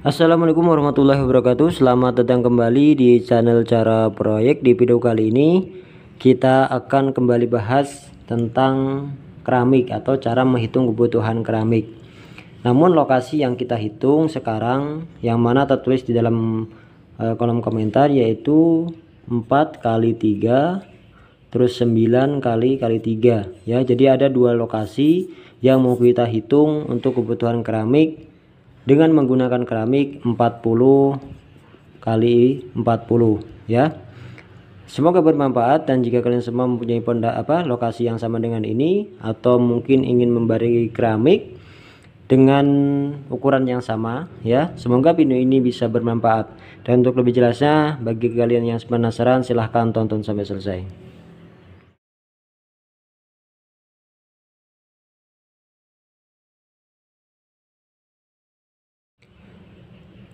Assalamualaikum warahmatullahi wabarakatuh. Selamat datang kembali di channel Cara Proyek. Di video kali ini kita akan kembali bahas tentang keramik atau cara menghitung kebutuhan keramik. Namun lokasi yang kita hitung sekarang yang mana tertulis di dalam kolom komentar yaitu 4 kali 3 terus 9 kali 3 ya. Jadi ada dua lokasi yang mau kita hitung untuk kebutuhan keramik dengan menggunakan keramik 40 kali 40 ya. Semoga bermanfaat, dan jika kalian semua mempunyai lokasi yang sama dengan ini atau mungkin ingin membarengi keramik dengan ukuran yang sama ya, semoga video ini bisa bermanfaat. Dan untuk lebih jelasnya, bagi kalian yang penasaran, silahkan tonton sampai selesai.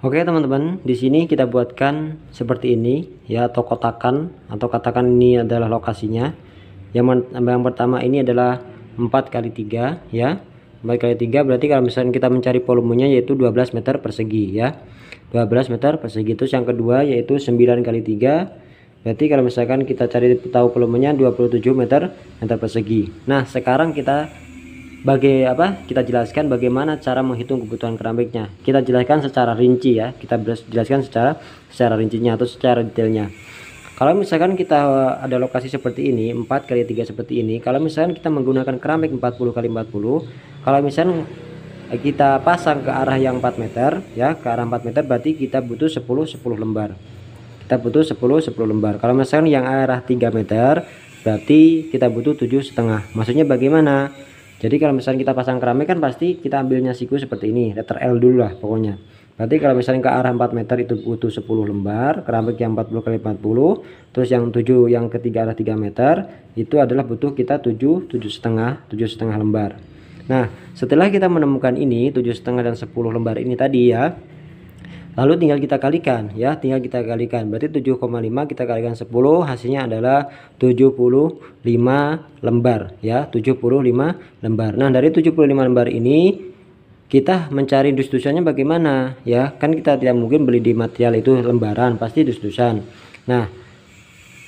Oke teman-teman, di sini kita buatkan seperti ini ya, atau kotakan, atau katakan ini adalah lokasinya. Yang pertama ini adalah 4 kali 3 ya. 4 kali 3 berarti kalau misalnya kita mencari volumenya yaitu 12 meter persegi ya. 12 meter persegi. Terus yang kedua yaitu 9 kali 3. Berarti kalau misalkan kita cari tahu volumenya 27 meter persegi. Nah, sekarang kita kita jelaskan bagaimana cara menghitung kebutuhan keramiknya. Kita jelaskan secara rinci ya. Kita jelaskan secara rincinya atau secara detailnya. Kalau misalkan kita ada lokasi seperti ini 4 kali 3 seperti ini, kalau misalkan kita menggunakan keramik 40 kali 40, kalau misalkan kita pasang ke arah yang 4 meter ya, ke arah 4 meter berarti kita butuh 10 lembar. Kita butuh 10 lembar. Kalau misalkan yang arah 3 meter berarti kita butuh 7,5. Maksudnya bagaimana? Jadi kalau misalnya kita pasang keramik kan pasti kita ambilnya siku seperti ini, letter L dulu lah pokoknya. Berarti kalau misalnya ke arah 4 meter itu butuh 10 lembar keramik yang 40 kali 40. Terus yang 7 yang ketiga arah 3 meter itu adalah butuh kita 7,5 lembar. Nah, setelah kita menemukan ini 7,5 dan 10 lembar ini tadi ya, lalu tinggal kita kalikan ya, berarti 7,5 kita kalikan 10, hasilnya adalah 75 lembar ya, 75 lembar. Nah, dari 75 lembar ini kita mencari dus-dusannya bagaimana ya, kan kita tidak mungkin beli di material itu lembaran, pasti dus-dusan. Nah,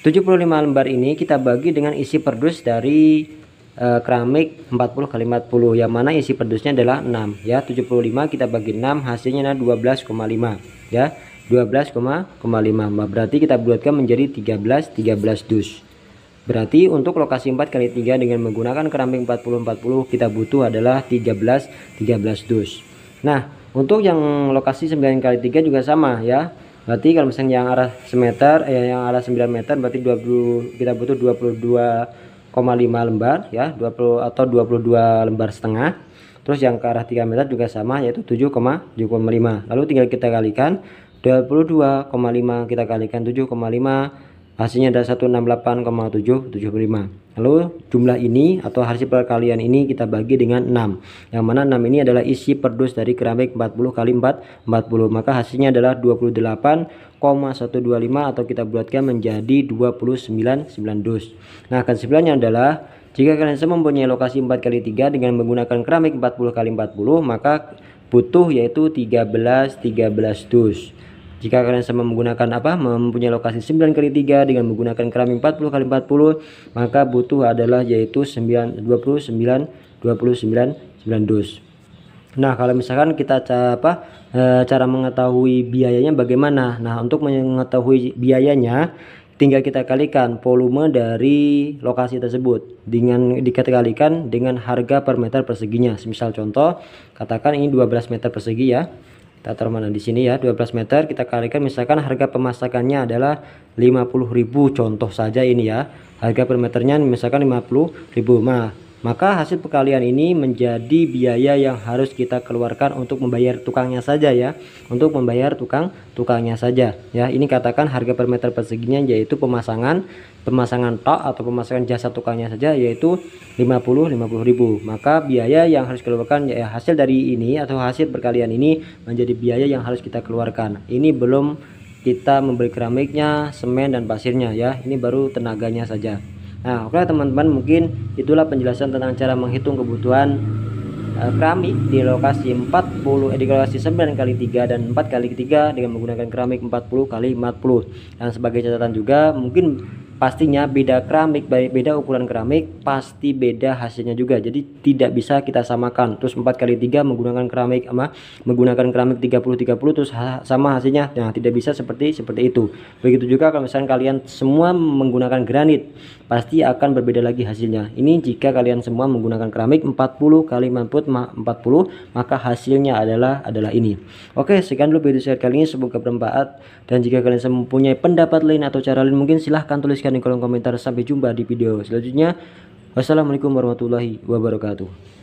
75 lembar ini kita bagi dengan isi per dus dari keramik 40 kali 40, yang mana isi perdusnya adalah 6 ya. 75 kita bagi 6 hasilnya adalah 12,5 ya, 12,5. Berarti kita buatkan menjadi 13 dus. Berarti untuk lokasi 4 kali 3 dengan menggunakan keramik 40 kita butuh adalah 13 dus. Nah, untuk yang lokasi 9 kali 3 juga sama ya. Berarti kalau misalnya yang arah semeter yang arah 9 meter berarti kita butuh 22,5 lembar ya, 20 atau 22 lembar setengah. Terus yang ke arah 3 meter juga sama yaitu 7,5. Lalu tinggal kita kalikan 22,5 kita kalikan 7,5, hasilnya ada 168,775. Lalu jumlah ini atau hasil perkalian ini kita bagi dengan 6, yang mana 6 ini adalah isi per dus dari keramik 40 kali 40, maka hasilnya adalah 28,125 atau kita buatkan menjadi 29 dus. Nah, kesimpulannya adalah jika kalian semua mempunyai lokasi 4 kali 3 dengan menggunakan keramik 40 kali 40, maka butuh yaitu 13 dus. Jika kalian sama menggunakan mempunyai lokasi 9 kali 3 dengan menggunakan keramik 40 kali 40, maka butuh adalah yaitu 29 dus. Nah, kalau misalkan kita cara mengetahui biayanya bagaimana? Nah, untuk mengetahui biayanya tinggal kita kalikan volume dari lokasi tersebut dengan dikalikan dengan harga per meter perseginya. Misal contoh, katakan ini 12 meter persegi ya. Kita taruh mana di sini ya, 12 meter kita kalikan, misalkan harga pemasakannya adalah 50.000 contoh saja ini ya. Harga per meternya misalkan 50.000. Maka hasil perkalian ini menjadi biaya yang harus kita keluarkan untuk membayar tukangnya saja ya. Untuk membayar tukangnya saja ya. Ini katakan harga per meter perseginya yaitu pemasangan tok atau pemasangan jasa tukangnya saja yaitu 50.000. Maka biaya yang harus keluarkan ya hasil dari ini atau hasil perkalian ini menjadi biaya yang harus kita keluarkan. Ini belum kita membeli keramiknya, semen dan pasirnya ya. Ini baru tenaganya saja. Nah, oke teman-teman, mungkin itulah penjelasan tentang cara menghitung kebutuhan keramik di lokasi 9 kali 3 dan 4 kali 3 dengan menggunakan keramik 40 kali 40. Dan sebagai catatan juga, mungkin pastinya beda keramik, beda ukuran keramik, pasti beda hasilnya juga. Jadi tidak bisa kita samakan. Terus 4 kali 3 menggunakan keramik 30 terus sama hasilnya. Nah, tidak bisa seperti itu. Begitu juga kalau misalnya kalian semua menggunakan granit, pasti akan berbeda lagi hasilnya. Ini jika kalian semua menggunakan keramik 40 kali 40, maka hasilnya adalah ini. Oke, sekian dulu video saya kali ini, semoga bermanfaat. Dan jika kalian mempunyai pendapat lain atau cara lain, mungkin silahkan tuliskan di kolom komentar. Sampai jumpa di video selanjutnya. Wassalamualaikum warahmatullahi wabarakatuh.